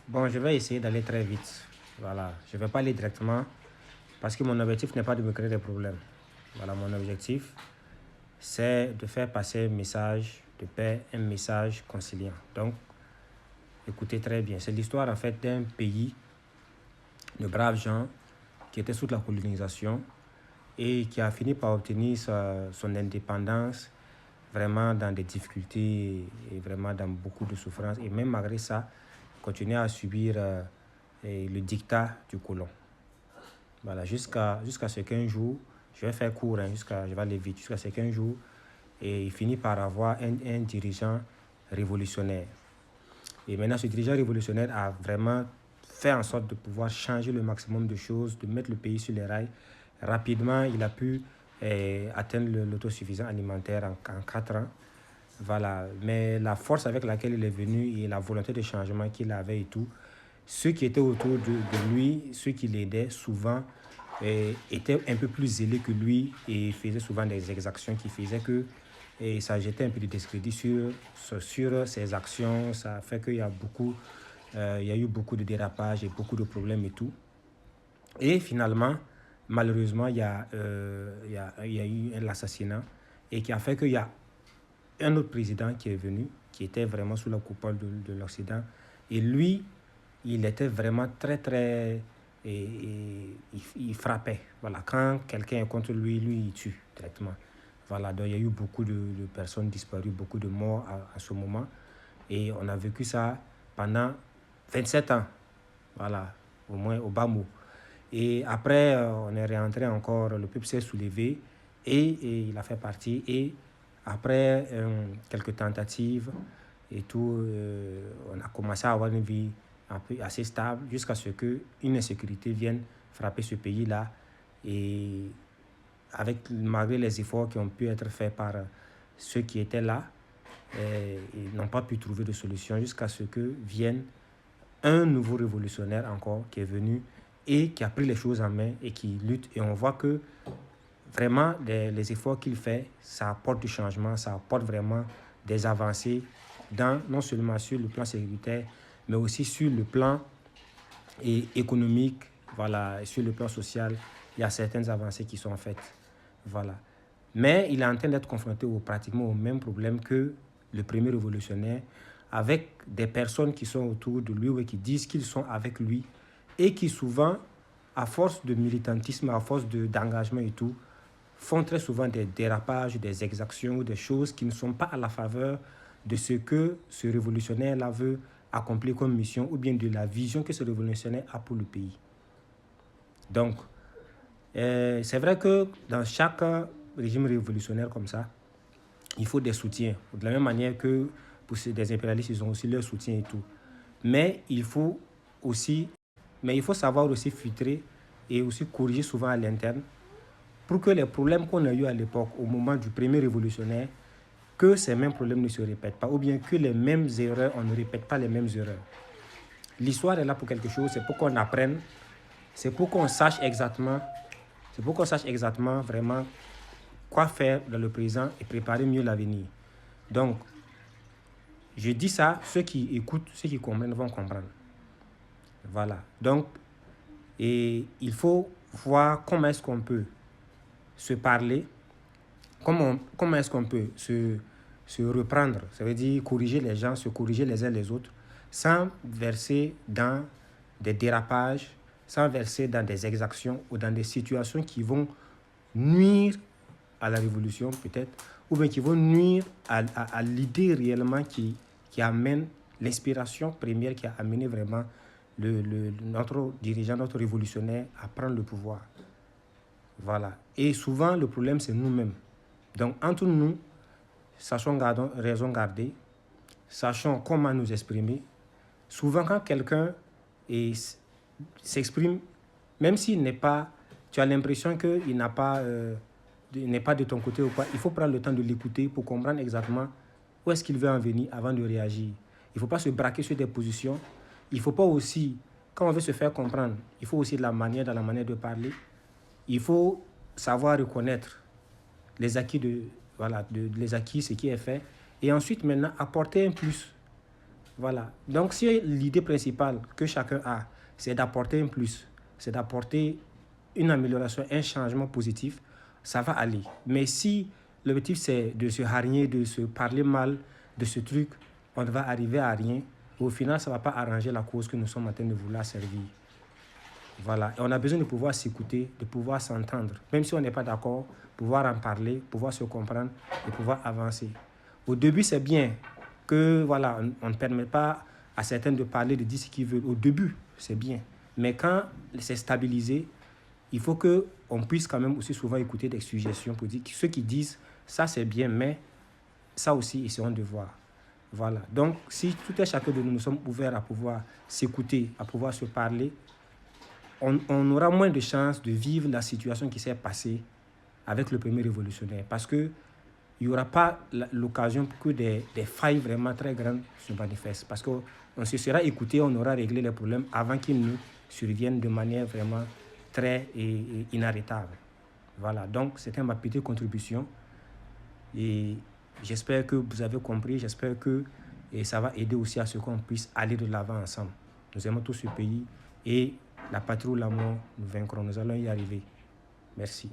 Bon, je vais essayer d'aller très vite. Voilà, je ne vais pas aller directement parce que mon objectif n'est pas de me créer des problèmes. Voilà, mon objectif, c'est de faire passer un message de paix, un message conciliant. Donc, écoutez très bien. C'est l'histoire en fait d'un pays de braves gens qui étaient sous la colonisation et qui a fini par obtenir son indépendance vraiment dans des difficultés et vraiment dans beaucoup de souffrances. Et même malgré ça, continuer à subir le dictat du colon. Voilà, jusqu'à ce qu'un jour, je vais faire court, hein, je vais aller vite, jusqu'à ce qu'un jour, et il finit par avoir un dirigeant révolutionnaire. Et maintenant, ce dirigeant révolutionnaire a vraiment fait en sorte de pouvoir changer le maximum de choses, de mettre le pays sur les rails. Rapidement, il a pu atteindre l'autosuffisance alimentaire en 4 ans. Voilà. Mais la force avec laquelle il est venu et la volonté de changement qu'il avait et tout, ceux qui étaient autour de lui, ceux qui l'aidaient souvent, étaient un peu plus zélés que lui et faisaient souvent des exactions qui faisaient que et ça jetait un peu de discrédit sur ses actions. Ça fait qu'il y a il y a eu beaucoup de dérapages et beaucoup de problèmes et tout. Et finalement, malheureusement, il y a eu l'assassinat et qui a fait qu'il y a un autre président qui est venu, qui était vraiment sous la coupole de l'Occident. Et lui, il était vraiment très, très... il frappait. Voilà, quand quelqu'un est contre lui, il tue directement. Voilà, donc il y a eu beaucoup de personnes disparues, beaucoup de morts à ce moment. Et on a vécu ça pendant 27 ans. Voilà, au moins au bas mot. Et après, on est rentré encore, le peuple s'est soulevé et il a fait partie. Et après quelques tentatives et tout, on a commencé à avoir une vie un peu assez stable jusqu'à ce qu'une insécurité vienne frapper ce pays-là. Et malgré les efforts qui ont pu être faits par ceux qui étaient là, ils n'ont pas pu trouver de solution jusqu'à ce que vienne un nouveau révolutionnaire encore qui est venu et qui a pris les choses en main et qui lutte. Et on voit que vraiment les efforts qu'il fait, ça apporte du changement, ça apporte vraiment des avancées non seulement sur le plan sécuritaire, mais aussi sur le plan économique, voilà, et sur le plan social. Il y a certaines avancées qui sont faites. Voilà. Mais il est en train d'être confronté pratiquement au même problème que le premier révolutionnaire, avec des personnes qui sont autour de lui ou qui disent qu'ils sont avec lui et qui souvent, à force de militantisme, à force d'engagement et tout, font très souvent des dérapages, des exactions, des choses qui ne sont pas à la faveur de ce que ce révolutionnaire-là veut accomplir comme mission ou bien de la vision que ce révolutionnaire a pour le pays. Donc, c'est vrai que dans chaque régime révolutionnaire comme ça, il faut des soutiens. De la même manière que pour des impérialistes, ils ont aussi leur soutien et tout. Mais il faut savoir aussi filtrer et aussi corriger souvent à l'interne pour que les problèmes qu'on a eu à l'époque, au moment du premier révolutionnaire, que ces mêmes problèmes ne se répètent pas, ou bien que les mêmes erreurs, on ne répète pas les mêmes erreurs. L'histoire est là pour quelque chose, c'est pour qu'on apprenne, c'est pour qu'on sache exactement vraiment quoi faire dans le présent et préparer mieux l'avenir. Donc, je dis ça, ceux qui écoutent, ceux qui comprennent vont comprendre. Voilà. Donc, et il faut voir comment est-ce qu'on peut se parler, comment est-ce qu'on peut se reprendre, ça veut dire corriger les gens, se corriger les uns les autres, sans verser dans des dérapages, sans verser dans des exactions ou dans des situations qui vont nuire à la révolution peut-être, ou bien qui vont nuire à l'idée réellement qui amène l'inspiration première qui a amené vraiment notre dirigeant, notre révolutionnaire à prendre le pouvoir. Voilà. Et souvent, le problème, c'est nous-mêmes. Donc, entre nous, sachons raison garder, sachons comment nous exprimer. Souvent, quand quelqu'un s'exprime, même s'il n'est pas, tu as l'impression qu'il n'est pas de ton côté ou quoi, il faut prendre le temps de l'écouter pour comprendre exactement où est-ce qu'il veut en venir avant de réagir. Il ne faut pas se braquer sur des positions. Il ne faut pas aussi, quand on veut se faire comprendre, il faut aussi dans la manière de parler. Il faut savoir reconnaître les acquis, les acquis, ce qui est fait, et ensuite maintenant apporter un plus. Voilà. Donc, si l'idée principale que chacun a, c'est d'apporter un plus, c'est d'apporter une amélioration, un changement positif, ça va aller. Mais si l'objectif, c'est de se hargner, de se parler mal de ce truc, on ne va arriver à rien. Au final, ça ne va pas arranger la cause que nous sommes en train de vouloir servir. Voilà. Et on a besoin de pouvoir s'écouter, de pouvoir s'entendre. Même si on n'est pas d'accord, pouvoir en parler, pouvoir se comprendre et pouvoir avancer. Au début, c'est bien que voilà, on ne permet pas à certains de parler, de dire ce qu'ils veulent. Au début, c'est bien. Mais quand c'est stabilisé, il faut qu'on puisse quand même aussi souvent écouter des suggestions pour dire que ceux qui disent ça c'est bien, mais ça aussi, essayons de voir. Voilà. Donc, si tout et chacun de nous, nous sommes ouverts à pouvoir s'écouter, à pouvoir se parler, on aura moins de chances de vivre la situation qui s'est passée avec le premier révolutionnaire. Parce qu'il n'y aura pas l'occasion pour que des failles vraiment très grandes se manifestent. Parce qu'on se sera écouté, on aura réglé les problèmes avant qu'ils nous surviennent de manière vraiment très inarrêtable. Voilà, donc c'était ma petite contribution. Et j'espère que vous avez compris, j'espère que ça va aider aussi à ce qu'on puisse aller de l'avant ensemble. Nous aimons tous ce pays et la patrie ou la mort, nous vaincrons, nous allons y arriver. Merci.